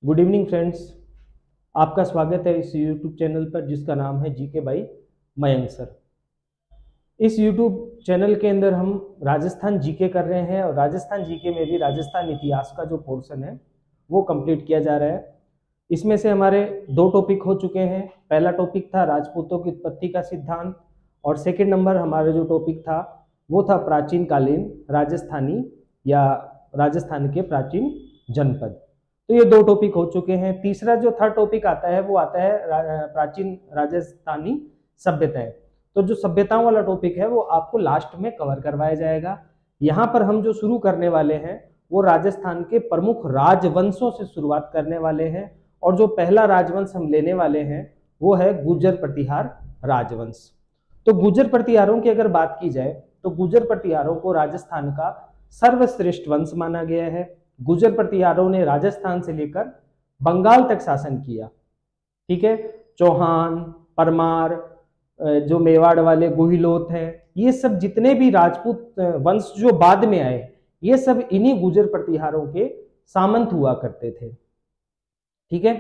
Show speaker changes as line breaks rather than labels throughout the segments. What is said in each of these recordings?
Good evening friends. आपका स्वागत है इस यूट्यूब चैनल पर जिसका नाम है जीके बाई मयंक सर। इस यूट्यूब चैनल के अंदर हम राजस्थान जीके कर रहे हैं और राजस्थान जीके में भी राजस्थान इतिहास का जो पोर्शन है वो कंप्लीट किया जा रहा है। इसमें से हमारे दो टॉपिक हो चुके हैं। पहला टॉपिक था राजपूतों की उत्पत्ति का सिद्धांत और सेकंड नंबर हमारा जो टॉपिक था वो था प्राचीन कालीन राजस्थानी या राजस्थान के प्राचीन जनपद। तो ये दो टॉपिक हो चुके हैं। तीसरा जो थर्ड टॉपिक आता है वो आता है प्राचीन राजस्थानी सभ्यताएं। तो जो सभ्यताओं वाला टॉपिक है वो आपको लास्ट में कवर करवाया जाएगा। यहाँ पर हम जो शुरू करने वाले हैं वो राजस्थान के प्रमुख राजवंशों से शुरुआत करने वाले हैं और जो पहला राजवंश हम लेने वाले हैं वो है गुर्जर प्रतिहार राजवंश। तो गुर्जर प्रतिहारों की अगर बात की जाए तो गुर्जर प्रतिहारों को राजस्थान का सर्वश्रेष्ठ वंश माना गया है। गुर्जर प्रतिहारों ने राजस्थान से लेकर बंगाल तक शासन किया। ठीक है, चौहान, परमार, जो मेवाड़ वाले गुहिलोत हैं, ये सब जितने भी राजपूत वंश जो बाद में आए ये सब इन्हीं गुर्जर प्रतिहारों के सामंत हुआ करते थे। ठीक है,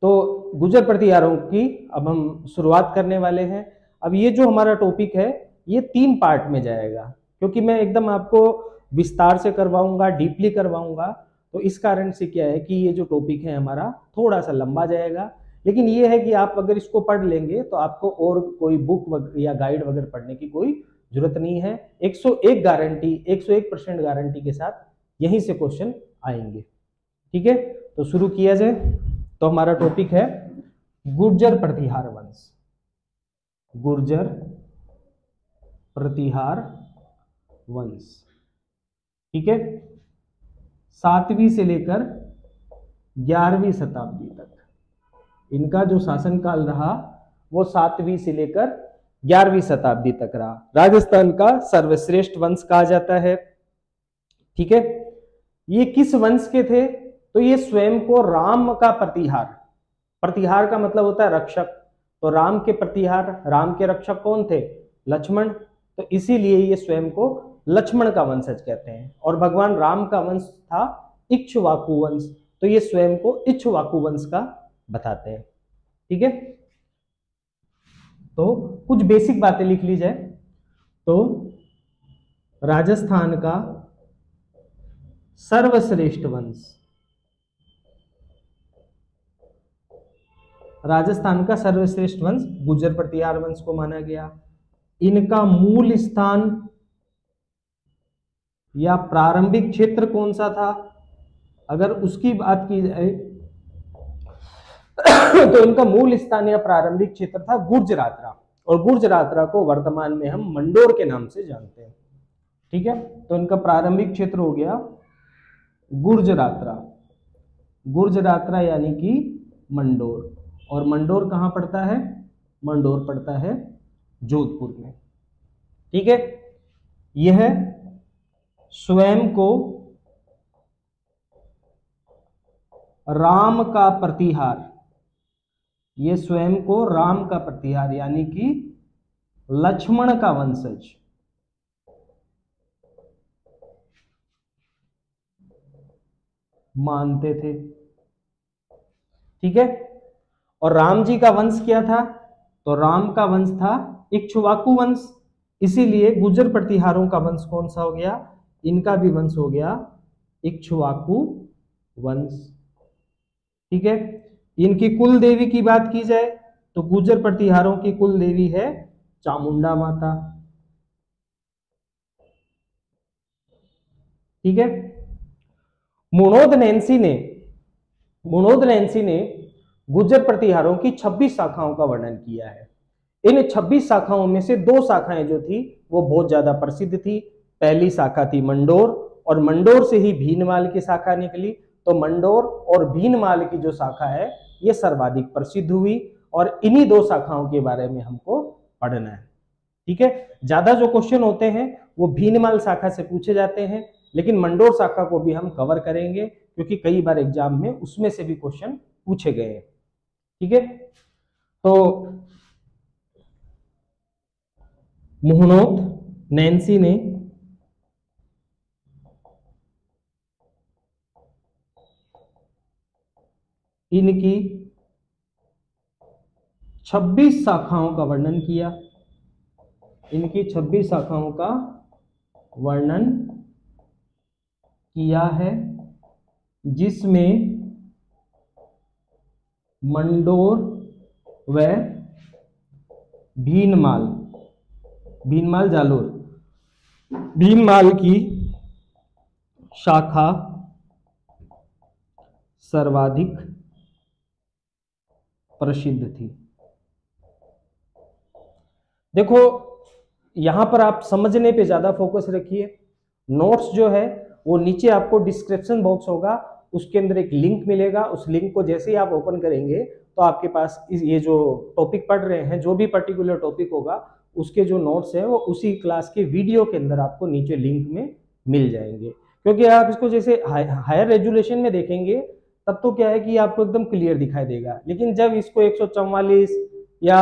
तो गुर्जर प्रतिहारों की अब हम शुरुआत करने वाले हैं। अब ये जो हमारा टॉपिक है ये 3 पार्ट में जाएगा क्योंकि मैं एकदम आपको विस्तार से करवाऊंगा, डीपली करवाऊंगा। तो इस कारण से क्या है कि ये जो टॉपिक है हमारा थोड़ा सा लंबा जाएगा, लेकिन ये है कि आप अगर इसको पढ़ लेंगे तो आपको और कोई बुक या गाइड वगैरह पढ़ने की कोई जरूरत नहीं है। 101 गारंटी 101% गारंटी के साथ यहीं से क्वेश्चन आएंगे। ठीक है, तो शुरू किया जाए। तो हमारा टॉपिक है गुर्जर प्रतिहार वंश। गुर्जर प्रतिहार वंश। ठीक है, 7वीं से लेकर 11वीं शताब्दी तक इनका जो शासनकाल रहा वो 7वीं से लेकर 11वीं शताब्दी तक रहा। राजस्थान का सर्वश्रेष्ठ वंश कहा जाता है। ठीक है, ये किस वंश के थे? तो ये स्वयं को राम का प्रतिहार, प्रतिहार का मतलब होता है रक्षक, तो राम के प्रतिहार, राम के रक्षक कौन थे? लक्ष्मण। तो इसीलिए ये स्वयं को लक्ष्मण का वंशज कहते हैं। और भगवान राम का वंश था इक्ष्वाकु वंश, तो ये स्वयं को इक्ष्वाकु वंश का बताते हैं। ठीक है, तो कुछ बेसिक बातें लिख ली जाए तो राजस्थान का सर्वश्रेष्ठ वंश, राजस्थान का सर्वश्रेष्ठ वंश गुर्जर प्रतिहार वंश को माना गया। इनका मूल स्थान या प्रारंभिक क्षेत्र कौन सा था? अगर उसकी बात की जाए तो इनका मूल स्थान या प्रारंभिक क्षेत्र था गुर्जरात्रा, और गुर्जरात्रा को वर्तमान में हम मंडोर के नाम से जानते हैं। ठीक है, तो इनका प्रारंभिक क्षेत्र हो गया गुर्जरात्रा, गुर्जरात्रा यानी कि मंडोर। और मंडोर कहां पड़ता है? मंडोर पड़ता है जोधपुर में। ठीक है, यह स्वयं को राम का प्रतिहार, ये स्वयं को राम का प्रतिहार यानी कि लक्ष्मण का वंशज मानते थे। ठीक है, और राम जी का वंश क्या था? तो राम का वंश था इक्ष्वाकु वंश, इसीलिए गुर्जर प्रतिहारों का वंश कौन सा हो गया? इनका भी वंश हो गया इक्ष्वाकु वंश। ठीक है, इनकी कुल देवी की बात की जाए तो गुर्जर प्रतिहारों की कुल देवी है चामुंडा माता। ठीक है, मुणोद नैन्सी ने गुर्जर प्रतिहारों की 26 शाखाओं का वर्णन किया है। इन 26 शाखाओं में से 2 शाखाएं जो थी वो बहुत ज्यादा प्रसिद्ध थी। पहली शाखा थी मंडोर, और मंडोर से ही भीनमाल की शाखा निकली। तो मंडोर और भीनमाल की जो शाखा है ये सर्वाधिक प्रसिद्ध हुई, और इन्हीं 2 शाखाओं के बारे में हमको पढ़ना है। ठीक है, ज्यादा जो क्वेश्चन होते हैं वो भीनमाल शाखा से पूछे जाते हैं, लेकिन मंडोर शाखा को भी हम कवर करेंगे क्योंकि कई बार एग्जाम में उसमें से भी क्वेश्चन पूछे गए हैं। ठीक है, तो मुहनोत नैन्सी ने इनकी 26 शाखाओं का वर्णन किया। इनकी 26 शाखाओं का वर्णन किया है, जिसमें मंडोर व भीनमाल, भीनमाल जालोर, भीनमाल की शाखा सर्वाधिक प्रसिद्ध थी। देखो यहां पर आप समझने पे ज्यादा फोकस रखिए। नोट्स जो है वो नीचे आपको डिस्क्रिप्शन बॉक्स होगा, उसके अंदर एक लिंक मिलेगा। उस लिंक को जैसे ही आप ओपन करेंगे तो आपके पास ये जो टॉपिक पढ़ रहे हैं, जो भी पर्टिकुलर टॉपिक होगा, उसके जो नोट्स है वो उसी क्लास के वीडियो के अंदर आपको नीचे लिंक में मिल जाएंगे। क्योंकि आप इसको जैसे हायर रेजुलेशन में देखेंगे तब तो क्या है कि आपको एकदम क्लियर दिखाई देगा, लेकिन जब इसको 144 या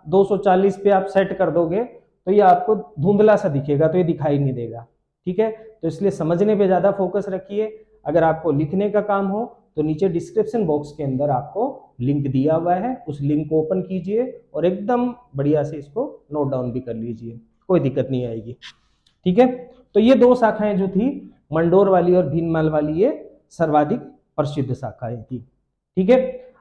240 पे आप सेट कर दोगे तो ये आपको धुंधला सा दिखेगा, तो ये दिखाई नहीं देगा। ठीक है, तो इसलिए समझने पे ज्यादा फोकस रखिए। अगर आपको लिखने का काम हो तो नीचे डिस्क्रिप्शन बॉक्स के अंदर आपको लिंक दिया हुआ है, उस लिंक को ओपन कीजिए और एकदम बढ़िया से इसको नोट डाउन भी कर लीजिए, कोई दिक्कत नहीं आएगी। ठीक है, तो ये दो शाखाएं जो थी, मंडोर वाली और भीनमाल वाली, ये सर्वाधिक प्रसिद्ध शाखाएं थी। ठीक है,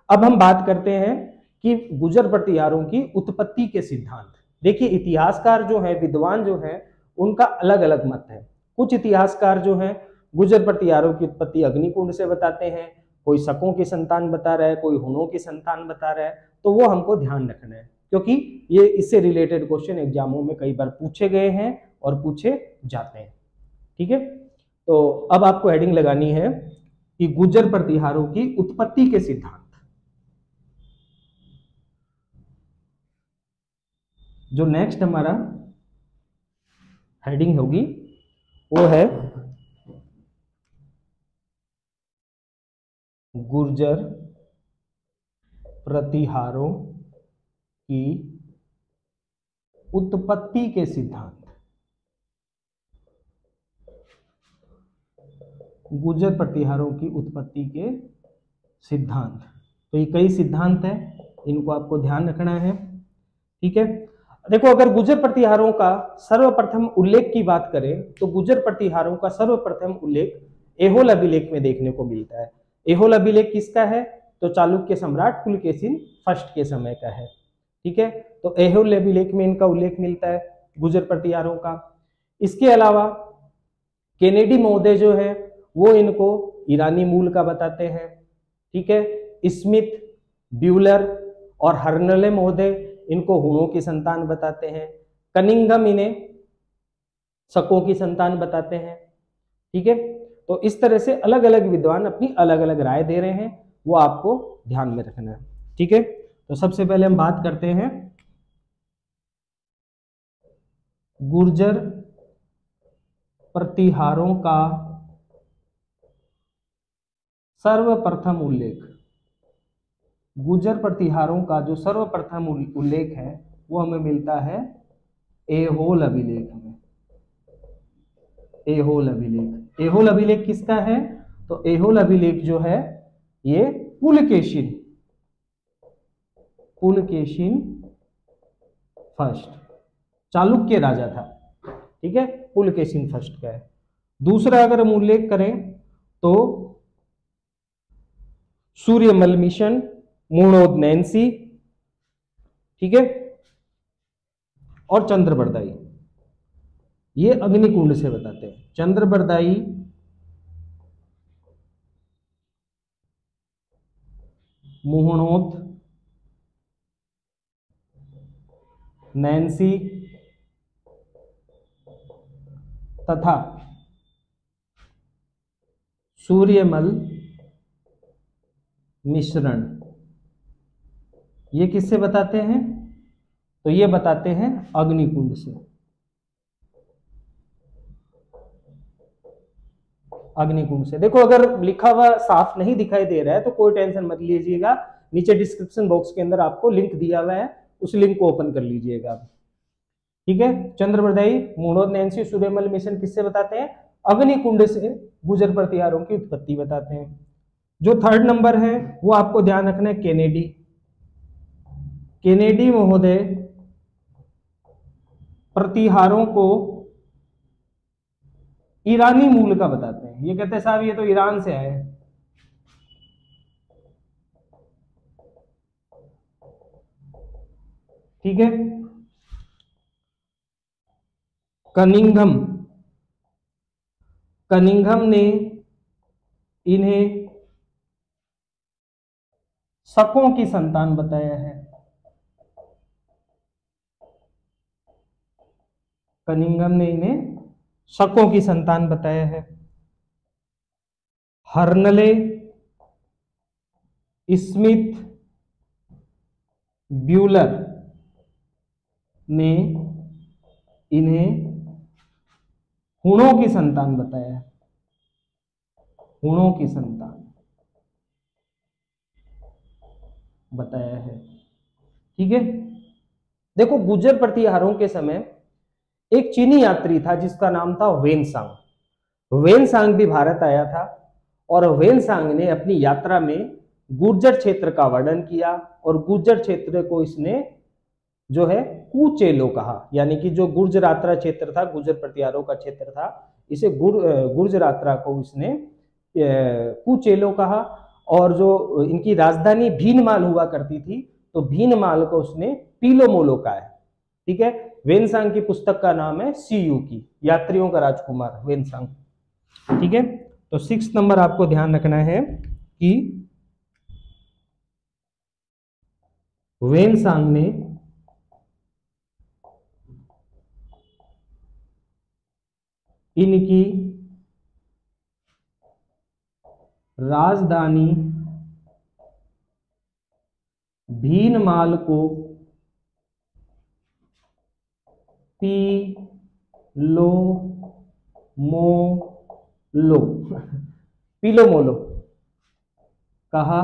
अब हम बात करते हैं कि गुर्जर प्रतिहारों की उत्पत्ति के सिद्धांत। देखिए इतिहासकार जो है, विद्वान जो है, उनका अलग अलग मत है। कुछ इतिहासकार जो हैं गुर्जर प्रतिहारों की उत्पत्ति अग्निकुंड से बताते हैं, कोई शकों की संतान बता रहा है, कोई हुनों की संतान बता रहा है, तो वो हमको ध्यान रखना है, क्योंकि ये इससे रिलेटेड क्वेश्चन एग्जामों में कई बार पूछे गए हैं और पूछे जाते हैं। ठीक है, तो अब आपको हेडिंग लगानी है कि गुर्जर प्रतिहारों की उत्पत्ति के सिद्धांत। जो नेक्स्ट हमारा हेडिंग होगी वो है गुर्जर प्रतिहारों की उत्पत्ति के सिद्धांत। गुर्जर प्रतिहारों की उत्पत्ति के सिद्धांत, तो ये कई सिद्धांत हैं, इनको आपको ध्यान रखना है। ठीक है, देखो अगर गुर्जर प्रतिहारों का सर्वप्रथम उल्लेख की बात करें तो गुर्जर प्रतिहारों का सर्वप्रथम उल्लेख ऐहोल अभिलेख में देखने को मिलता है। ऐहोल अभिलेख किसका है? तो चालुक्य सम्राट पुलकेशिन फर्स्ट के समय का है। ठीक है, तो ऐहोल अभिलेख में इनका उल्लेख मिलता है गुर्जर प्रतिहारों का। इसके अलावा केनेडी महोदय जो है वो इनको ईरानी मूल का बताते हैं। ठीक है, स्मिथ, ब्यूलर और हर्नले महोदय इनको हुनों की संतान बताते हैं। कनिंघम इन्हें शकों की संतान बताते हैं। ठीक है, तो इस तरह से अलग अलग विद्वान अपनी अलग अलग राय दे रहे हैं, वो आपको ध्यान में रखना है। ठीक है, तो सबसे पहले हम बात करते हैं गुर्जर प्रतिहारों का सर्वप्रथम उल्लेख। गुर्जर प्रतिहारों का जो सर्वप्रथम उल्लेख है वो हमें मिलता है ऐहोल अभिलेख में। ऐहोल अभिलेख, ऐहोल अभिलेख किसका है? तो ऐहोल अभिलेख जो है ये पुलकेशिन फर्स्ट, चालुक्य राजा था। ठीक है, पुलकेशिन फर्स्ट का है। दूसरा अगर हम उल्लेख करें तो सूर्यमल मिशन, मूणोद नैन्सी, ठीक है, और चंद्रबरदाई, ये अग्निकुंड से बताते हैं। चंद्रबरदाई, मुहणोत, नैन्सी तथा सूर्यमल मिश्रण, ये किससे बताते हैं? तो ये बताते हैं अग्निकुंड से। अग्निकुंड से। देखो अगर लिखा हुआ साफ नहीं दिखाई दे रहा है तो कोई टेंशन मत लीजिएगा, नीचे डिस्क्रिप्शन बॉक्स के अंदर आपको लिंक दिया हुआ है, उस लिंक को ओपन कर लीजिएगा। ठीक है, चंद्रबरदाई, मूणोद नैन्सी, सूर्यमल मिशन किससे बताते हैं? अग्निकुंड से गुर्जर प्रतिहारों की उत्पत्ति बताते हैं। जो थर्ड नंबर है वो आपको ध्यान रखना है, केनेडी। केनेडी महोदय प्रतिहारों को ईरानी मूल का बताते हैं। ये कहते हैं साहब ये तो ईरान से आए हैं। ठीक है। कनिंघम, कनिंघम ने इन्हें शकों की संतान बताया है। कनिंघम ने इन्हें शकों की संतान बताया है। हर्नले, स्मिथ, ब्यूलर ने इन्हें हुणों की संतान बताया है। हुणों की संतान बताया है। ठीक है। देखो, गुर्जर प्रतिहारों के समय एक चीनी यात्री था जिसका नाम था वेनसांग। वेनसांग भी भारत आया था और वेनसांग ने अपनी यात्रा में गुर्जर क्षेत्र का वर्णन किया और गुर्जर क्षेत्र को इसने जो है कुचेलो कहा, यानी कि जो गुर्जरात्रा क्षेत्र था, गुर्जर प्रतिहारों का क्षेत्र था, इसे गुर्जरात्रा को इसने कुचेलो कहा। और जो इनकी राजधानी भीनमाल हुआ करती थी, तो भीनमाल को उसने पीलोमोलो कहा है। ठीक है। वेनसांग की पुस्तक का नाम है सीयू की, यात्रियों का राजकुमार वेनसांग। ठीक है। तो 6 नंबर आपको ध्यान रखना है कि वेनसांग ने इनकी राजधानी भीनमाल को पीलोमोलो कहा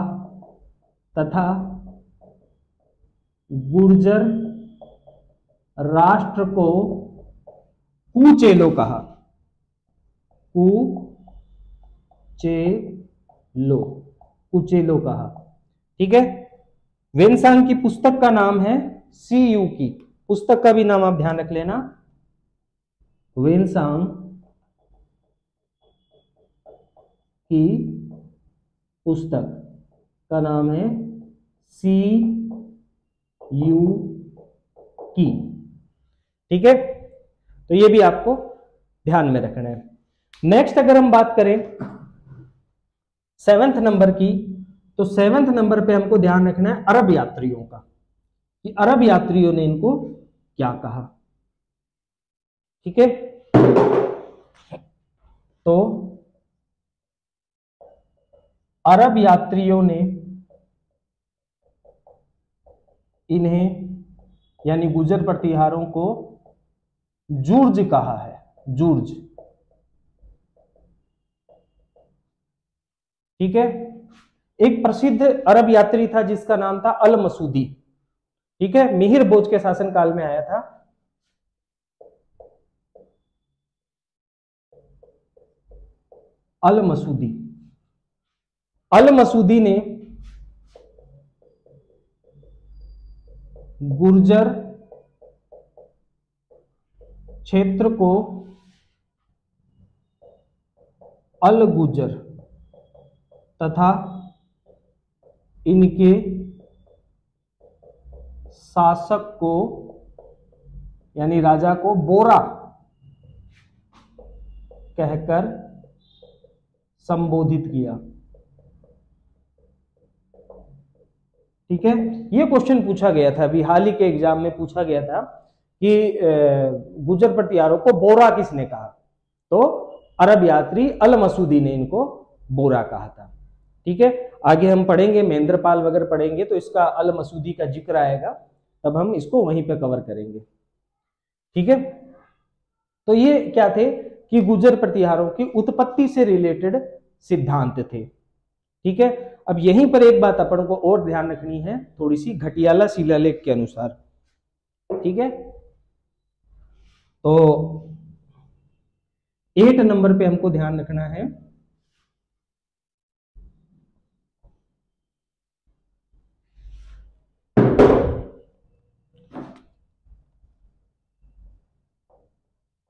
तथा गुर्जर राष्ट्र को कुचेलो कहा। कुचेलो कहा। ठीक है। वेनसांग की पुस्तक का नाम है सीयू की। पुस्तक का भी नाम आप ध्यान रख लेना। वेनसांग की पुस्तक का नाम है सी यू की। ठीक है। तो ये भी आपको ध्यान में रखना है। नेक्स्ट अगर हम बात करें 7th नंबर की, तो 7th नंबर पे हमको ध्यान रखना है अरब यात्रियों का, कि अरब यात्रियों ने इनको क्या कहा। ठीक है। तो अरब यात्रियों ने इन्हें यानी गुर्जर प्रतिहारों को जूर्ज कहा है। जूर्ज। ठीक है। एक प्रसिद्ध अरब यात्री था जिसका नाम था अल मसूदी। ठीक है। मिहिर भोज के शासनकाल में आया था। अल मसूदी। अल मसूदी ने गुर्जर क्षेत्र को अल गुर्जर तथा इनके शासक को यानी राजा को बोरा कहकर संबोधित किया। ठीक है। यह क्वेश्चन पूछा गया था, अभी हाल ही के एग्जाम में पूछा गया था कि गुर्जर प्रतिहारों को बोरा किसने कहा, तो अरब यात्री अल मसूदी ने इनको बोरा कहा था। ठीक है। आगे हम पढ़ेंगे, महेंद्रपाल वगैरह पढ़ेंगे तो इसका अल मसूदी का जिक्र आएगा, तब हम इसको वहीं पे कवर करेंगे। ठीक है। तो ये क्या थे कि गुर्जर प्रतिहारों की उत्पत्ति से रिलेटेड सिद्धांत थे। ठीक है। अब यहीं पर एक बात अपन को और ध्यान रखनी है, थोड़ी सी घटियाला शिलालेख के अनुसार। ठीक है। तो 8 नंबर पे हमको ध्यान रखना है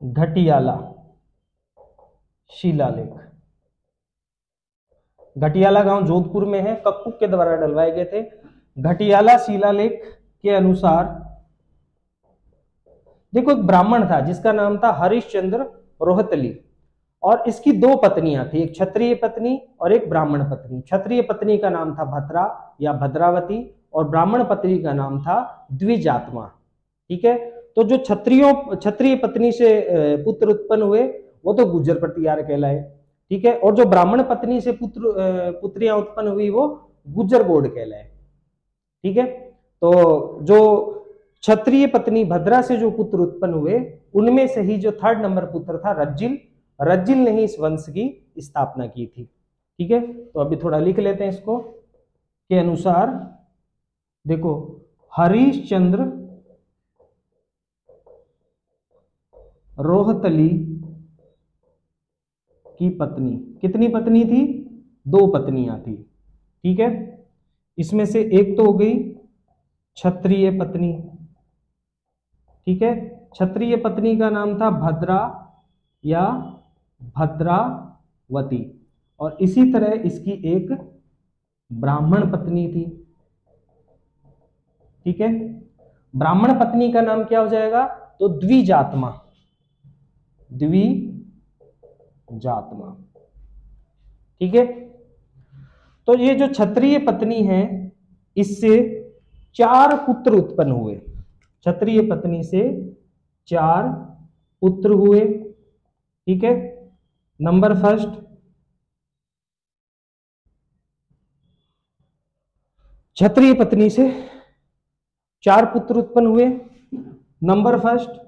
घटियाला शिलालेख। घटियाला गांव जोधपुर में है, कक्कुक के द्वारा डलवाए गए थे। घटियाला शिलालेख के अनुसार देखो, एक ब्राह्मण था जिसका नाम था हरिश्चंद्र रोहतली, और इसकी दो पत्नियां थी, एक क्षत्रिय पत्नी और एक ब्राह्मण पत्नी। क्षत्रिय पत्नी का नाम था भद्रा या भद्रावती, और ब्राह्मण पत्नी का नाम था द्विजात्मा। ठीक है, तो जो क्षत्रिय पत्नी से पुत्र उत्पन्न हुए वो तो गुर्जर प्रतिहार कहलाए। ठीक है, और जो ब्राह्मण पत्नी से पुत्रियां उत्पन्न हुई वो गुर्जर गौड़ कहलाए। ठीक है, तो जो क्षत्रिय पत्नी भद्रा से जो पुत्र उत्पन्न हुए उनमें से ही जो 3rd नंबर पुत्र था रज्जिल ने ही इस वंश की स्थापना की थी। ठीक है, तो अभी थोड़ा लिख लेते हैं इसको। के अनुसार देखो, हरिश्चंद्र रोहतली की पत्नी, कितनी पत्नी थी? 2 पत्नियां थी। ठीक है, इसमें से एक तो हो गई क्षत्रिय पत्नी। ठीक है, क्षत्रिय पत्नी का नाम था भद्रा या भद्रावती, और इसी तरह इसकी एक ब्राह्मण पत्नी थी। ठीक है, ब्राह्मण पत्नी का नाम क्या हो जाएगा? तो द्विजात्मा। ठीक है, तो ये जो क्षत्रिय पत्नी है इससे 4 पुत्र उत्पन्न हुए। क्षत्रिय पत्नी से 4 पुत्र हुए। ठीक है, नंबर फर्स्ट क्षत्रिय पत्नी से 4 पुत्र उत्पन्न हुए। नंबर फर्स्ट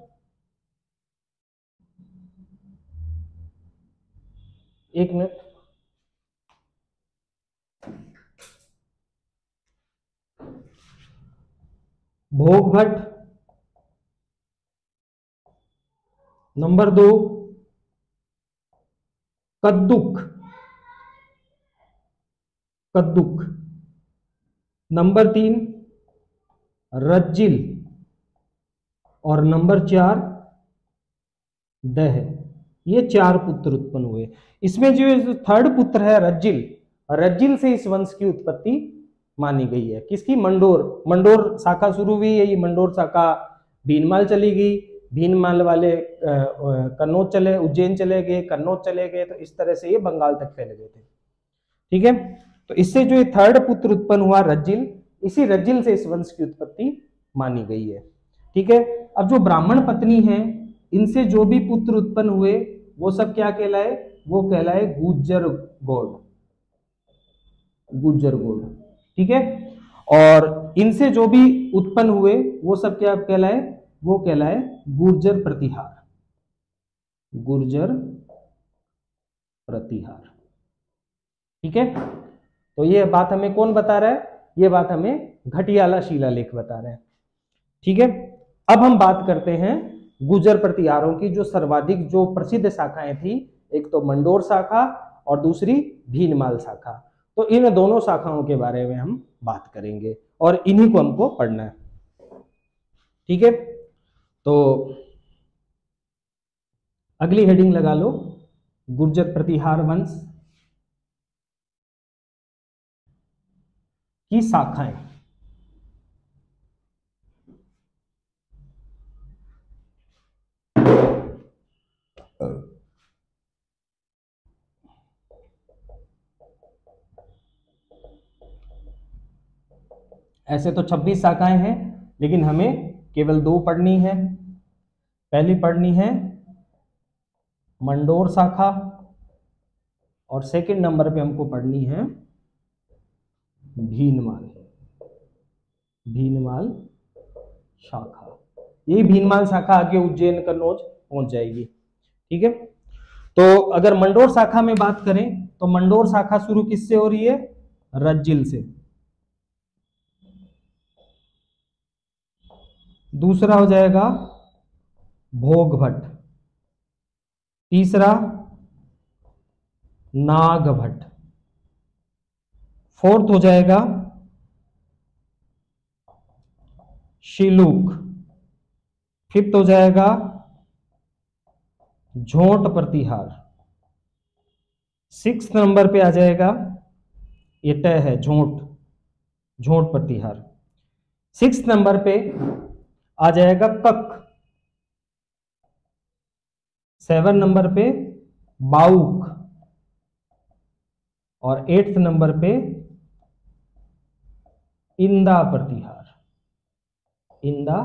एक मिनट, भोगभट। नंबर 2 कद्दुक। नंबर 3 रज्जिल, और नंबर 4 दह। ये 4 पुत्र उत्पन्न हुए। इसमें जो 3rd पुत्र है रज्जिल से इस वंश की उत्पत्ति मानी गई है। किसकी? मंडोर शाखा शुरू हुई है। ये मंडोर शाखा भीनमाल चली गई, भीनमाल वाले कन्नौज चले, उज्जैन चले गए, कन्नौज चले गए, तो इस तरह से ये बंगाल तक फैले गए थे। ठीक है, तो इससे जो 3rd पुत्र उत्पन्न हुआ रज्जिल, इसी रज्जिल से इस वंश की उत्पत्ति मानी गई है। ठीक है, अब जो ब्राह्मण पत्नी है इनसे जो भी पुत्र उत्पन्न हुए वो सब क्या कहलाए? वो कहलाए गुर्जर गौड़। ठीक है, और इनसे जो भी उत्पन्न हुए वो सब क्या कहलाए? वो कहलाए गुर्जर प्रतिहार। ठीक है, तो ये बात हमें कौन बता रहा है? ये बात हमें घटियाला शिलालेख बता रहे हैं। ठीक है, अब हम बात करते हैं गुर्जर प्रतिहारों की जो सर्वाधिक जो प्रसिद्ध शाखाएं थी, एक तो मंडोर शाखा और दूसरी भीनमाल शाखा। तो इन दोनों शाखाओं के बारे में हम बात करेंगे और इन्हीं को हमको पढ़ना है। ठीक है, तो अगली हेडिंग लगा लो, गुर्जर प्रतिहार वंश की शाखाएं। ऐसे तो 26 शाखाएं हैं, लेकिन हमें केवल 2 पढ़नी है। पहली पढ़नी है मंडोर शाखा, और सेकंड नंबर पे हमको पढ़नी है भीनमाल शाखा। यही भीनमाल शाखा आगे उज्जैन कन्नौज पहुंच जाएगी। ठीक है, तो अगर मंडोर शाखा में बात करें तो मंडोर शाखा शुरू किससे हो रही है? रज्जिल से। दूसरा हो जाएगा भोगभट, तीसरा नागभट, फोर्थ हो जाएगा शिलूक, फिफ्थ हो जाएगा झोंट प्रतिहार। 6 नंबर पे आ जाएगा, ये तय है, झोंट, झोंट प्रतिहार। 6 नंबर पे आ जाएगा कक। 7 नंबर पे बाउक और 8th नंबर पे इंदा प्रतिहार। इंदा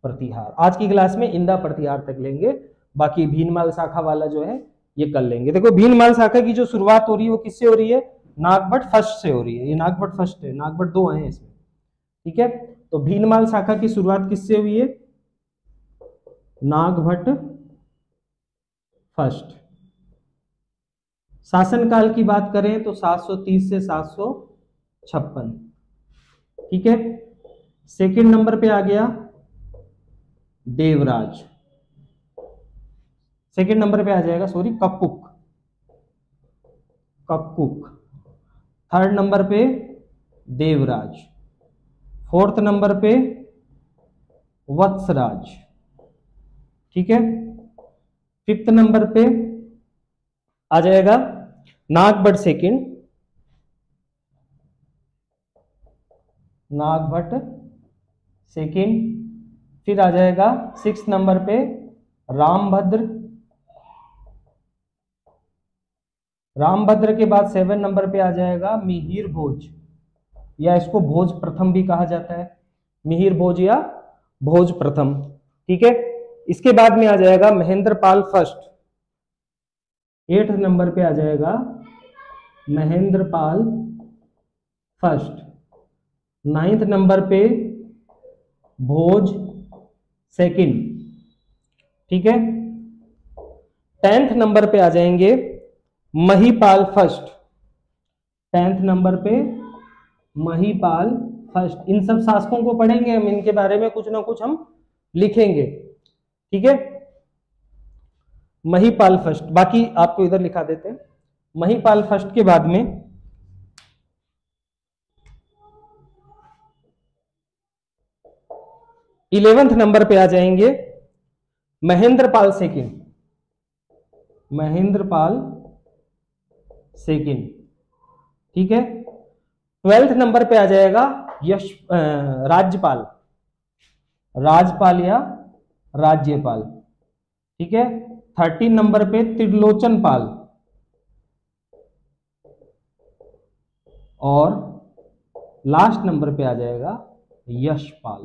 प्रतिहार आज की क्लास में इंदा प्रतिहार तक लेंगे, बाकी भीनमाल शाखा वाला जो है ये कर लेंगे। देखो भीनमाल शाखा की जो शुरुआत हो रही है वो किससे हो रही है? नागभट्ट फर्स्ट से हो रही है। ये नागभट्ट फर्स्ट है, नागभट्ट 2 हैं इसमें, ठीक है। तो भीनमाल शाखा की शुरुआत किससे हुई है? नागभट्ट फर्स्ट। शासनकाल की बात करें तो 730 से 756, ठीक है। सेकंड नंबर पे आ गया देवराज। सेकंड नंबर पे आ जाएगा, sorry, Kakkuka, Kakkuka. Third number पे देवराज। फोर्थ नंबर पे वत्सराज, ठीक है। फिफ्थ नंबर पे आ जाएगा नागभट्ट सेकंड, नागभट्ट सेकंड। फिर आ जाएगा 6 नंबर पे रामभद्र। रामभद्र के बाद 7 नंबर पे आ जाएगा मिहिर भोज, या इसको भोज प्रथम भी कहा जाता है, मिहिर भोज या भोज प्रथम, ठीक है। इसके बाद में आ जाएगा महेंद्रपाल फर्स्ट। 8 नंबर पे आ जाएगा महेंद्रपाल फर्स्ट। 9th नंबर पे भोज सेकंड, ठीक है। 10th नंबर पे आ जाएंगे महिपाल फर्स्ट। 10th नंबर पे महिपाल फर्स्ट। इन सब शासकों को पढ़ेंगे हम, इनके बारे में कुछ ना कुछ हम लिखेंगे, ठीक है। महिपाल फर्स्ट, बाकी आपको इधर लिखा देते हैं। महिपाल फर्स्ट के बाद में 11th नंबर पे आ जाएंगे महेंद्रपाल सेकंड, महेंद्रपाल सेकंड, ठीक है। 12th नंबर पे आ जाएगा राज्यपाल, राजपाल या राज्यपाल, ठीक है। 13 नंबर पे त्रिलोचन पाल और लास्ट नंबर पे आ जाएगा यशपाल,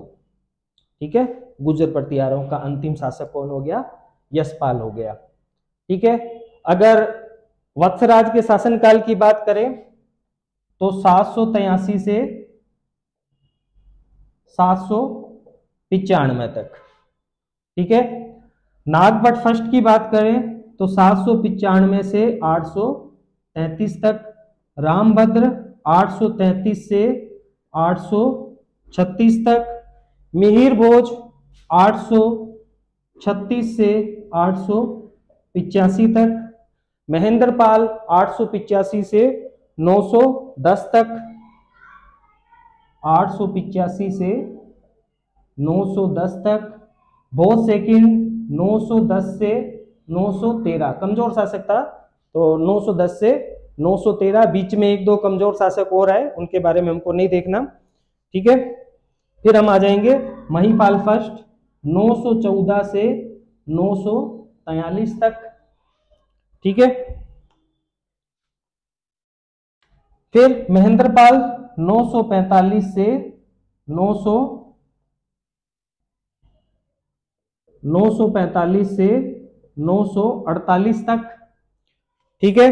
ठीक है। गुर्जर प्रतिहारों का अंतिम शासक कौन हो गया? यशपाल हो गया, ठीक है। अगर वत्सराज के शासनकाल की बात करें तो 783 से 795 तक, ठीक है। नागभट्ट फर्स्ट की बात करें तो 795 से 833 तक। रामभद्र 833 से 836 तक। मिहिर भोज 836 से 885 तक। महेंद्रपाल 885 से 910 तक, 885 से 910 तक। भोज सेकंड 910 से 913, कमजोर शासक था तो 910 से 913। बीच में 1-2 कमजोर शासक और आए, उनके बारे में हमको नहीं देखना, ठीक है। फिर हम आ जाएंगे महिपाल फर्स्ट 914 से 943 तक, ठीक है। फिर महेंद्रपाल 945 से 945 से 948 तक, ठीक है।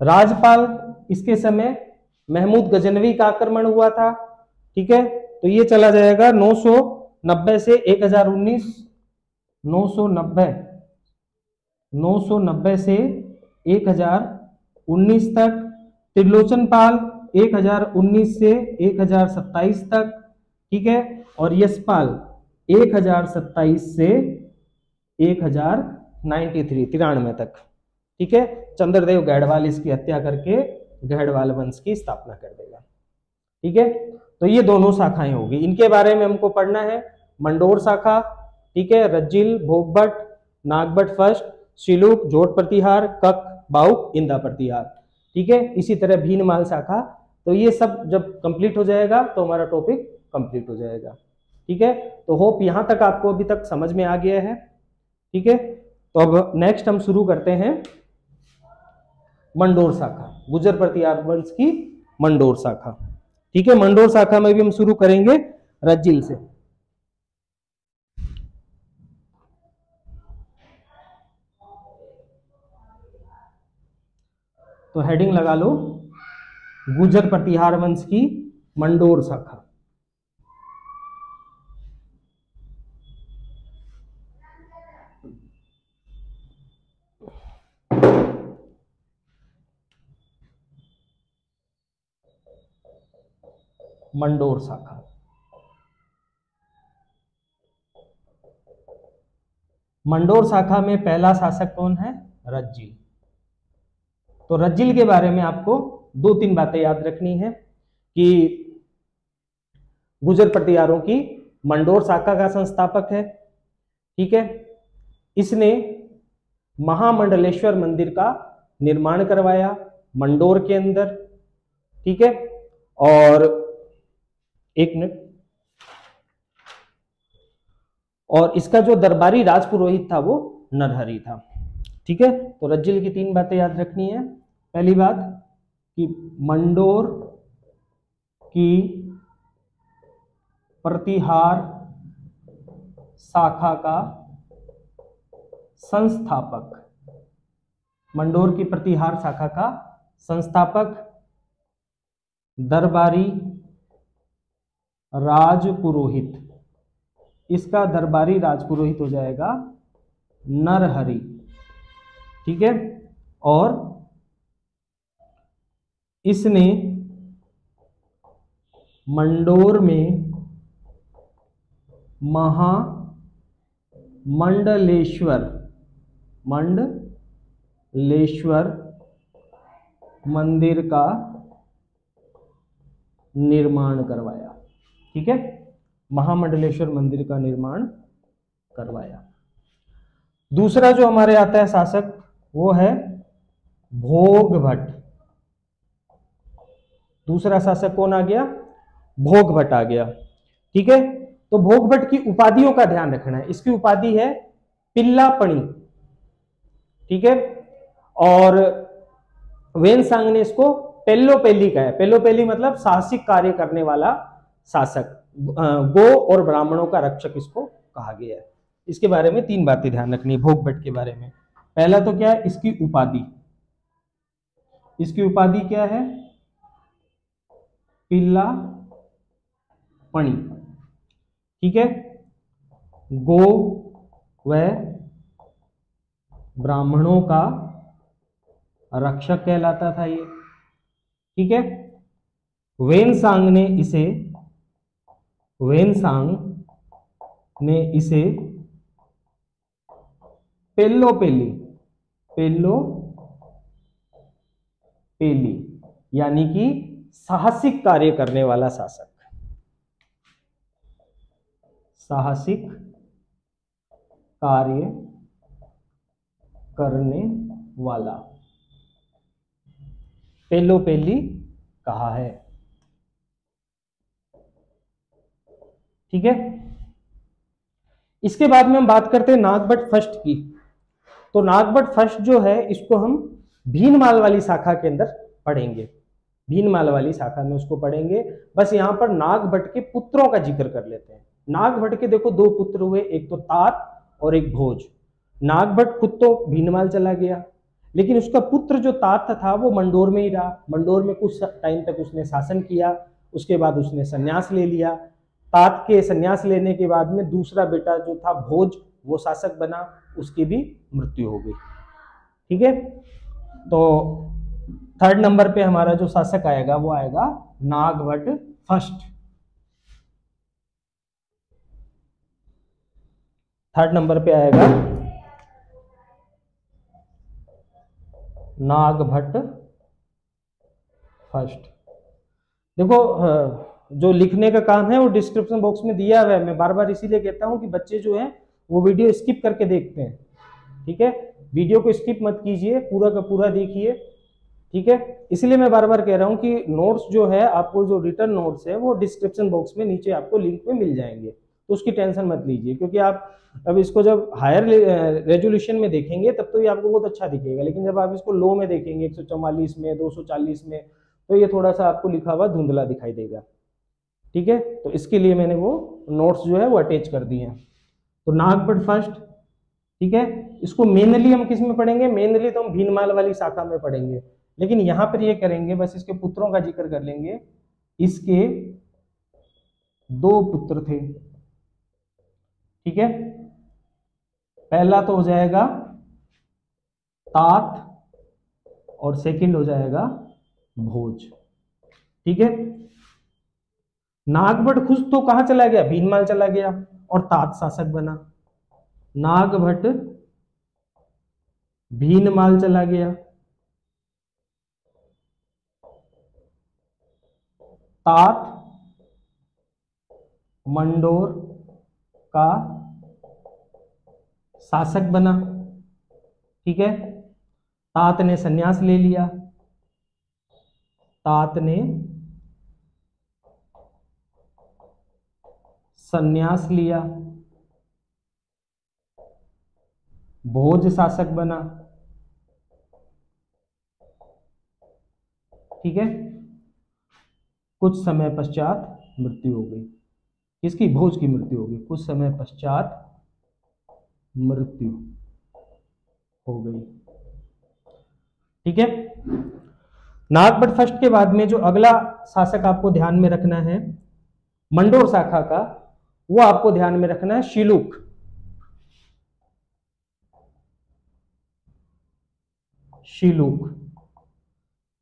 राजपाल, इसके समय महमूद गजनवी का आक्रमण हुआ था, ठीक है। तो ये चला जाएगा 990 से 1019, 990 से 1019 तक। त्रिलोचन पाल 1019 से 1027 तक, ठीक है। और यशपाल 1027 से 1093 तक, ठीक है। चंद्रदेव गढ़वाल इसकी हत्या करके गढ़वाल वंश की स्थापना कर देगा, ठीक है। तो ये दोनों शाखाएं होगी, इनके बारे में हमको पढ़ना है। मंडोर शाखा, ठीक है, रज्जिल, भोगभट, नागभट्ट फर्स्ट, शिलूक, जोट प्रतिहार, कक, बाउक, इंदा प्रतिहार। ठीक है, इसी तरह भीनमाल शाखा। तो ये सब जब कंप्लीट हो जाएगा तो हमारा टॉपिक कंप्लीट हो जाएगा। ठीक है, तो होप यहाँ तक आपको अभी तक समझ में आ गया है। ठीक है, तो अब नेक्स्ट हम शुरू करते हैं मंडोर शाखा, गुर्जर प्रतिहार वंश की मंडोर शाखा। ठीक है, मंडोर शाखा में भी हम शुरू करेंगे रज्जिल से। तो हेडिंग लगा लो, गुर्जर प्रतिहार वंश की मंडोर शाखा। मंडोर शाखा। मंडोर शाखा में पहला शासक कौन है? रज्जिल। तो रज्जिल के बारे में आपको 2-3 बातें याद रखनी है कि गुर्जर प्रतिहारों की मंडोर शाखा का संस्थापक है। ठीक है, इसने महामंडलेश्वर मंदिर का निर्माण करवाया मंडोर के अंदर। ठीक है, और एक मिनट, और इसका जो दरबारी राजपुरोहित था वो नरहरि था। ठीक है, तो रज्जिल की 3 बातें याद रखनी है। पहली बात कि मंडोर की प्रतिहार शाखा का संस्थापक, मंडोर की प्रतिहार शाखा का संस्थापक दरबारी राजपुरोहित, इसका दरबारी राजपुरोहित हो जाएगा नरहरि। ठीक है, और इसने मंडोर में मंडलेश्वर मंदिर का निर्माण करवाया। ठीक है, महामंडलेश्वर मंदिर का निर्माण करवाया। दूसरा जो हमारे आता है शासक वो है भोगभट। दूसरा शासक कौन आ गया? भोगभट आ गया। ठीक है, तो भोगभट की उपाधियों का ध्यान रखना है। इसकी उपाधि है पिल्लापणी। ठीक है, और वेनसांग ने इसको पेल्लोपेली कहा है। पेल्लोपेली मतलब साहसिक कार्य करने वाला शासक, गो और ब्राह्मणों का रक्षक इसको कहा गया है। इसके बारे में 3 बातें ध्यान रखनी है भोगभट के बारे में। पहला तो क्या है? इसकी उपाधि। इसकी उपाधि क्या है? पिल्लापणी। ठीक है, गो व ब्राह्मणों का रक्षक कहलाता था ये। ठीक है, वेनसांग ने इसे पेल्लोपेली यानी कि साहसिक कार्य करने वाला शासक, साहसिक कार्य करने वाला पेल्लोपेली कहा है। ठीक है, इसके बाद में हम बात करते हैं नागभट्ट फर्स्ट की। तो नागभट्ट फर्स्ट जो है इसको हम भीनमाल वाली शाखा के अंदर पढ़ेंगे। भीनमाल वाली शाखा में उसको पढ़ेंगे। बस यहां पर नागभट्ट के पुत्रों का जिक्र कर लेते हैं। नागभट्ट के देखो 2 पुत्र हुए, एक तो तात और एक भोज। नागभट्ट खुद तो भीनमाल चला गया, लेकिन उसका पुत्र जो तात था वो मंडोर में ही रहा। मंडोर में कुछ टाइम तक उसने शासन किया, उसके बाद उसने संन्यास ले लिया। तात के संन्यास लेने के बाद में दूसरा बेटा जो था भोज, वो शासक बना, उसकी भी मृत्यु हो गई। ठीक है, तो 3rd नंबर पे हमारा जो शासक आएगा वो आएगा नागभट्ट फर्स्ट। 3rd नंबर पे आएगा नागभट्ट फर्स्ट। देखो जो लिखने का काम है वो डिस्क्रिप्शन बॉक्स में दिया हुआ है। मैं बार बार इसीलिए कहता हूं कि बच्चे जो हैं वो वीडियो स्किप करके देखते हैं, ठीक है, वीडियो को स्किप मत कीजिए, पूरा का पूरा देखिए, ठीक है। इसलिए मैं बार बार कह रहा हूं कि नोट्स जो है आपको, जो रिटर्न नोट्स है वो डिस्क्रिप्शन बॉक्स में नीचे आपको लिंक में मिल जाएंगे, तो उसकी टेंशन मत लीजिए, क्योंकि आप अब इसको जब हायर रेजोल्यूशन में देखेंगे तब तो ये आपको बहुत अच्छा दिखेगा, लेकिन जब आप इसको लो में देखेंगे 144 में 240 में, तो ये थोड़ा सा आपको लिखा हुआ धुंधला दिखाई देगा, ठीक है। तो इसके लिए मैंने वो नोट्स जो है वो अटैच कर दिए हैं। तो नागपट फर्स्ट, ठीक है, इसको मेनली हम किस में पढ़ेंगे, मेनली तो हम भीनमाल वाली शाखा में पढ़ेंगे, लेकिन यहां पर ये करेंगे बस इसके पुत्रों का जिक्र कर लेंगे। इसके 2 पुत्र थे, ठीक है। पहला तो हो जाएगा तात और सेकंड हो जाएगा भोज, ठीक है। नागभट खुश तो कहां चला गया, भीनमाल चला गया और तात शासक बना। नागभट भीनमाल चला गया, तात मंडोर का शासक बना, ठीक है। तात ने संन्यास ले लिया, तात ने संन्यास लिया, भोज शासक बना, ठीक है। कुछ समय पश्चात मृत्यु हो गई, किसकी, भोज की मृत्यु हो गई, कुछ समय पश्चात मृत्यु हो गई, ठीक है। नागभट फर्स्ट के बाद में जो अगला शासक आपको ध्यान में रखना है मंडोर शाखा का, वो आपको ध्यान में रखना है शिलूक, शिलूक,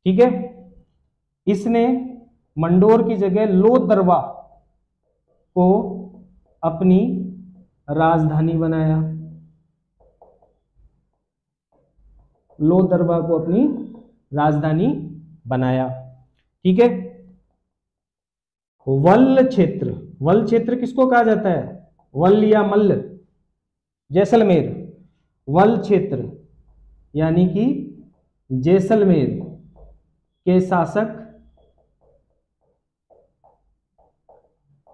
ठीक है। इसने मंडोर की जगह लोदरवा को अपनी राजधानी बनाया, लोदरवा को अपनी राजधानी बनाया, ठीक है। वल्ल क्षेत्र, वल्ल क्षेत्र किसको कहा जाता है, वल्ल या मल्ल, जैसलमेर, वल्ल क्षेत्र यानी कि जैसलमेर के शासक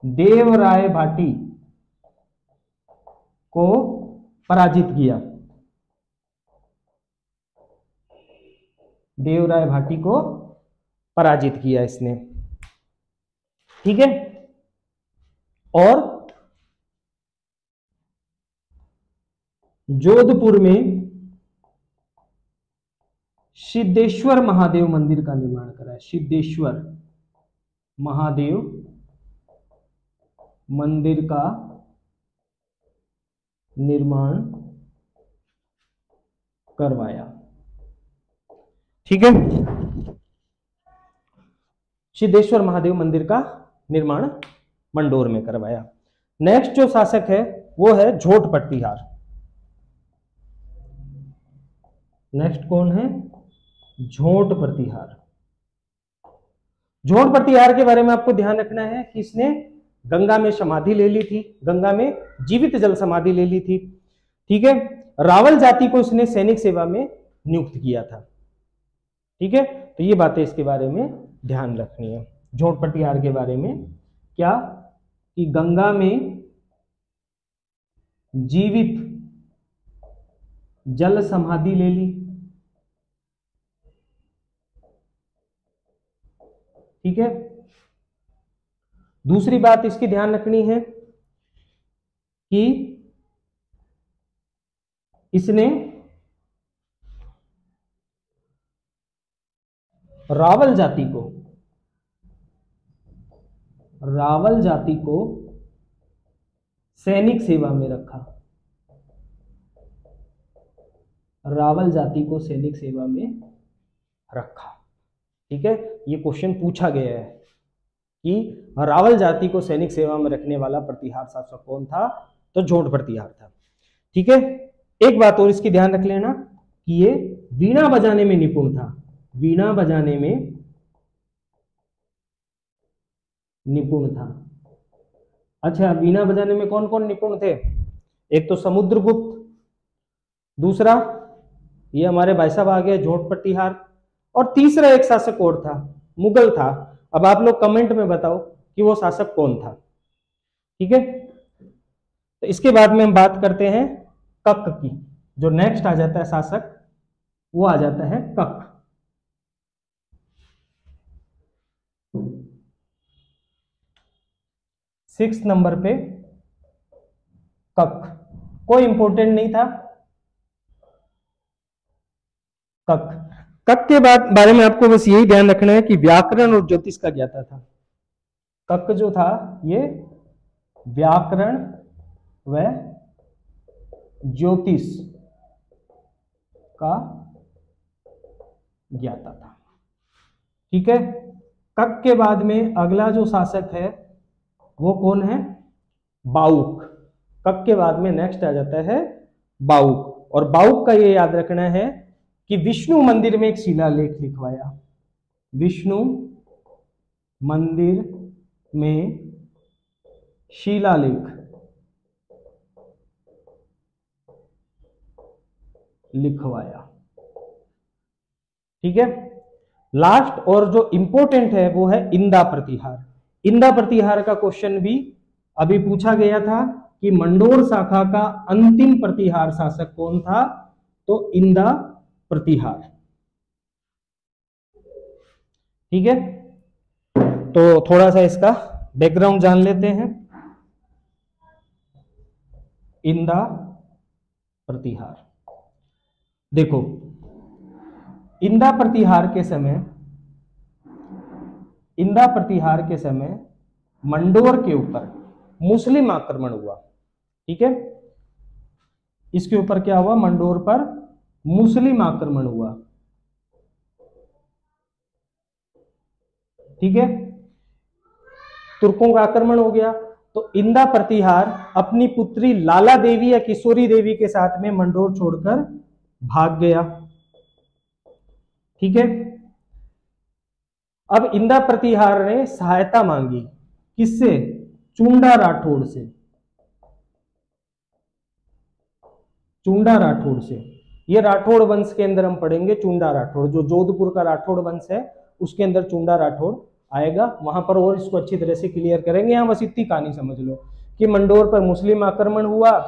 देवराय भाटी को पराजित किया, देवराय भाटी को पराजित किया इसने, ठीक है। और जोधपुर में सिद्धेश्वर महादेव मंदिर का निर्माण करा है, सिद्धेश्वर महादेव मंदिर का निर्माण करवाया, ठीक है। सिद्धेश्वर महादेव मंदिर का निर्माण मंडोर में करवाया। नेक्स्ट जो शासक है वो है झोट प्रतिहार। नेक्स्ट कौन है, झोट प्रतिहार। झोट प्रतिहार के बारे में आपको ध्यान रखना है कि इसने गंगा में समाधि ले ली थी, गंगा में जीवित जल समाधि ले ली थी, ठीक है। रावल जाति को इसने सैनिक सेवा में नियुक्त किया था, ठीक है। तो ये बातें इसके बारे में ध्यान रखनी है झोट प्रतिहार के बारे में, क्या कि गंगा में जीवित जल समाधि ले ली, ठीक है। दूसरी बात इसकी ध्यान रखनी है कि इसने रावल जाति को सैनिक सेवा में रखा, रावल जाति को सैनिक सेवा में रखा, ठीक है। ये क्वेश्चन पूछा गया है कि रावल जाति को सैनिक सेवा में रखने वाला प्रतिहार शासक कौन था, तो झोट प्रतिहार था, ठीक है। एक बात और इसकी ध्यान रख लेना कि ये वीणा बजाने में निपुण था, वीणा बजाने में निपुण था। अच्छा, वीणा बजाने में कौन कौन निपुण थे, एक तो समुद्रगुप्त, दूसरा ये हमारे भाई साहब आ गए झोट प्रतिहार, और तीसरा एक शासक और था, मुगल था। अब आप लोग कमेंट में बताओ कि वो शासक कौन था। ठीक है, तो इसके बाद में हम बात करते हैं कक की। जो नेक्स्ट आ जाता है शासक वो आ जाता है कक। 6 नंबर पे कक, कोई इंपॉर्टेंट नहीं था। कक, कक के बाद बारे में आपको बस यही ध्यान रखना है कि व्याकरण और ज्योतिष का ज्ञाता था। कक जो था ये व्याकरण व ज्योतिष का ज्ञाता था। ठीक है, कक के बाद में अगला जो शासक है वो कौन है? बाउक। कक के बाद में नेक्स्ट आ जाता है बाउक, और बाउक का ये याद रखना है कि विष्णु मंदिर में एक शिलालेख लिखवाया। विष्णु मंदिर में शिलालेख लिखवाया। ठीक है, लास्ट और जो इंपॉर्टेंट है वो है इंदा प्रतिहार। इंदा प्रतिहार का क्वेश्चन भी अभी पूछा गया था कि मंडोर शाखा का अंतिम प्रतिहार शासक कौन था, तो इंदा प्रतिहार। ठीक है, तो थोड़ा सा इसका बैकग्राउंड जान लेते हैं। इंदा प्रतिहार, देखो इंदा प्रतिहार के समय, इंदा प्रतिहार के समय मंडोर के ऊपर मुस्लिम आक्रमण हुआ। ठीक है, इसके ऊपर क्या हुआ? मंडोर पर मुस्लिम आक्रमण हुआ। ठीक है, तुर्कों का आक्रमण हो गया, तो इंदा प्रतिहार अपनी पुत्री लाला देवी या किशोरी देवी के साथ में मंडोर छोड़कर भाग गया। ठीक है, अब इंदा प्रतिहार ने सहायता मांगी, किससे? चुंडा राठौड़ से। चुंडा राठौड़ से, ये राठौड़ वंश के अंदर हम पढ़ेंगे। चुंडा राठौड़ जो जोधपुर का राठौड़ वंश है उसके अंदर चुंडा राठौड़ आएगा, वहां पर और इसको अच्छी तरह से क्लियर करेंगे। यहां बस इतनी कहानी समझ लो कि मंडोर पर मुस्लिम आक्रमण हुआ,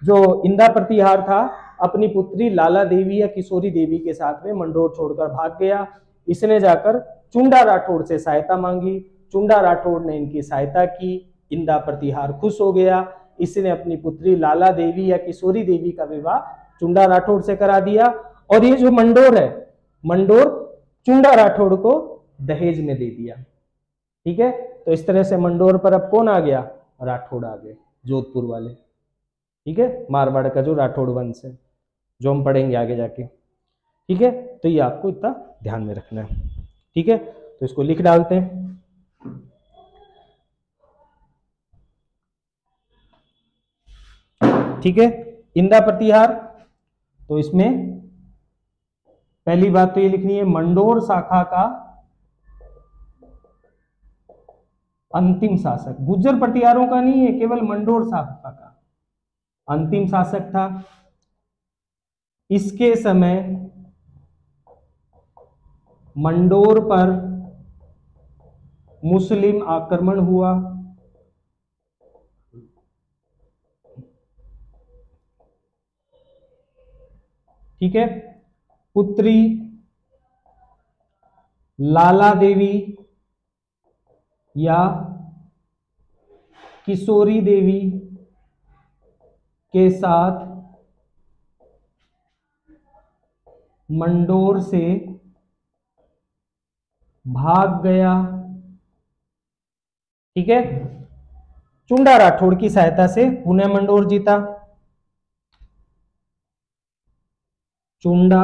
जो इंदा प्रतिहार था अपनी पुत्री लाला देवी या किशोरी देवी के साथ में मंडोर छोड़कर भाग गया। इसने जाकर चुंडा राठौड़ से सहायता मांगी, चुंडा राठौड़ ने इनकी सहायता की, इंदा प्रतिहार खुश हो गया। इसने अपनी पुत्री लाला देवी या किशोरी देवी का विवाह चुंडा राठौड़ से करा दिया, और ये जो मंडोर है, मंडोर चुंडा राठौड़ को दहेज में दे दिया। ठीक है, तो इस तरह से मंडोर पर अब कौन आ गया? राठौड़ आ गए, जोधपुर वाले। ठीक है, मारवाड़ का जो राठौड़ वंश है जो हम पढ़ेंगे आगे जाके। ठीक है, तो ये आपको इतना ध्यान में रखना है। ठीक है, तो इसको लिख डालते हैं। ठीक है, इंदा प्रतिहार, तो इसमें पहली बात तो ये लिखनी है मंडोर शाखा का अंतिम शासक। गुर्जर प्रतिहारों का नहीं है, केवल मंडोर शाखा का अंतिम शासक था। इसके समय मंडोर पर मुस्लिम आक्रमण हुआ। ठीक है, पुत्री लाला देवी या किशोरी देवी के साथ मंडोर से भाग गया। ठीक है, चुंडा राठौड़ की सहायता से पुनः मंडोर जीता। चुंडा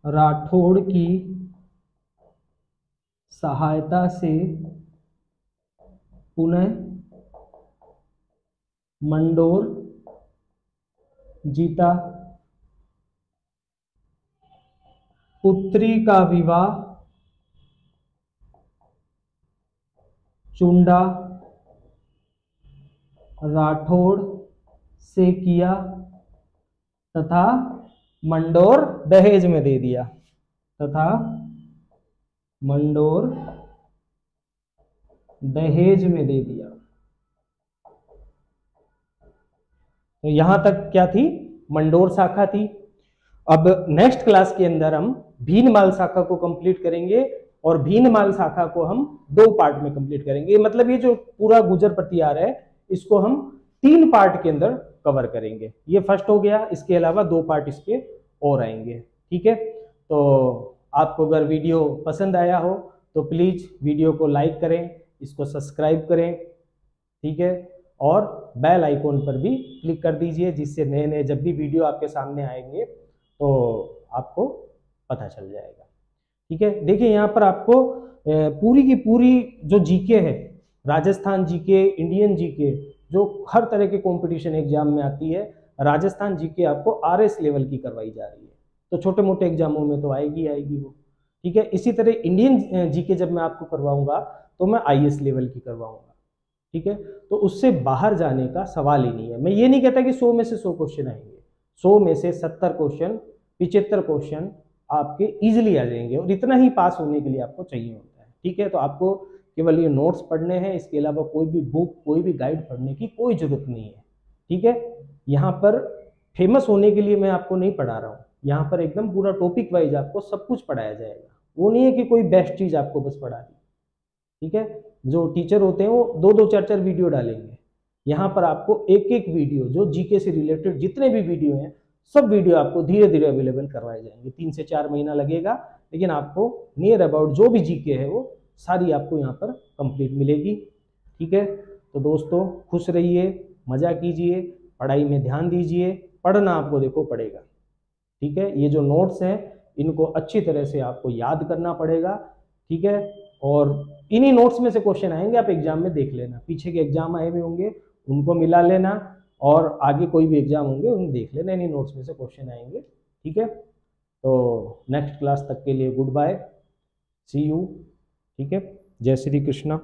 राठौड़ की सहायता से पुनः मंडोर जीता। पुत्री का विवाह चुंडा राठौड़ से किया। तथा मंडोर दहेज में दे दिया, तथा मंडोर दहेज में दे दिया। तो यहां तक क्या थी, मंडोर शाखा थी। अब नेक्स्ट क्लास के अंदर हम भीनमाल शाखा को कंप्लीट करेंगे, और भीनमाल शाखा को हम 2 पार्ट में कंप्लीट करेंगे। मतलब ये जो पूरा गुजर प्रतिहार है इसको हम 3 पार्ट के अंदर कवर करेंगे। ये फर्स्ट हो गया, इसके अलावा 2 पार्ट इसके और आएंगे। ठीक है, तो आपको अगर वीडियो पसंद आया हो तो प्लीज वीडियो को लाइक करें, इसको सब्सक्राइब करें, ठीक है, और बेल आइकॉन पर भी क्लिक कर दीजिए, जिससे नए नए जब भी वीडियो आपके सामने आएंगे तो आपको पता चल जाएगा। ठीक है, देखिए यहाँ पर आपको पूरी की पूरी जो जीके है, राजस्थान जीके, इंडियन जीके, जो हर तरह के कंपटीशन एग्जाम में आती है, राजस्थान जीके आपको आरएस लेवल की करवाई जा रही है। तो छोटे मोटे एग्जामों में तो आएगी आएगी वो। ठीक है, इसी तरह इंडियन जीके जब मैं आपको करवाऊंगा तो मैं आईएएस लेवल की करवाऊंगा। ठीक है, तो उससे बाहर जाने का सवाल ही नहीं है। मैं ये नहीं कहता कि 100 में से 100 क्वेश्चन आएंगे, 100 में से 70 क्वेश्चन, 75 क्वेश्चन आपके इजीली आ जाएंगे, और इतना ही पास होने के लिए आपको चाहिए होता है। ठीक है, तो आपको केवल ये नोट्स पढ़ने हैं, इसके अलावा कोई भी बुक, कोई भी गाइड पढ़ने की कोई जरूरत नहीं है। ठीक है, यहाँ पर फेमस होने के लिए मैं आपको नहीं पढ़ा रहा हूँ, यहाँ पर एकदम पूरा टॉपिक वाइज आपको सब कुछ पढ़ाया जाएगा। वो नहीं है कि कोई बेस्ट चीज आपको बस पढ़ा दी। ठीक है, जो टीचर होते हैं वो 2-2, 4-4 वीडियो डालेंगे। यहाँ पर आपको एक एक वीडियो, जो जीके से रिलेटेड जितने भी वीडियो हैं, सब वीडियो आपको धीरे धीरे अवेलेबल करवाए जाएंगे। 3 से 4 महीना लगेगा, लेकिन आपको नियर अबाउट जो भी जीके है वो सारी आपको यहाँ पर कंप्लीट मिलेगी। ठीक है, तो दोस्तों खुश रहिए, मजा कीजिए, पढ़ाई में ध्यान दीजिए, पढ़ना आपको देखो पड़ेगा। ठीक है, ये जो नोट्स हैं इनको अच्छी तरह से आपको याद करना पड़ेगा। ठीक है, और इन्हीं नोट्स में से क्वेश्चन आएंगे, आप एग्जाम में देख लेना, पीछे के एग्जाम आए हुए होंगे उनको मिला लेना, और आगे कोई भी एग्जाम होंगे उनको देख लेना, इन्हीं नोट्स में से क्वेश्चन आएंगे। ठीक है, तो नेक्स्ट क्लास तक के लिए गुड बाय, सी यू। ठीक है, जय श्री कृष्णा।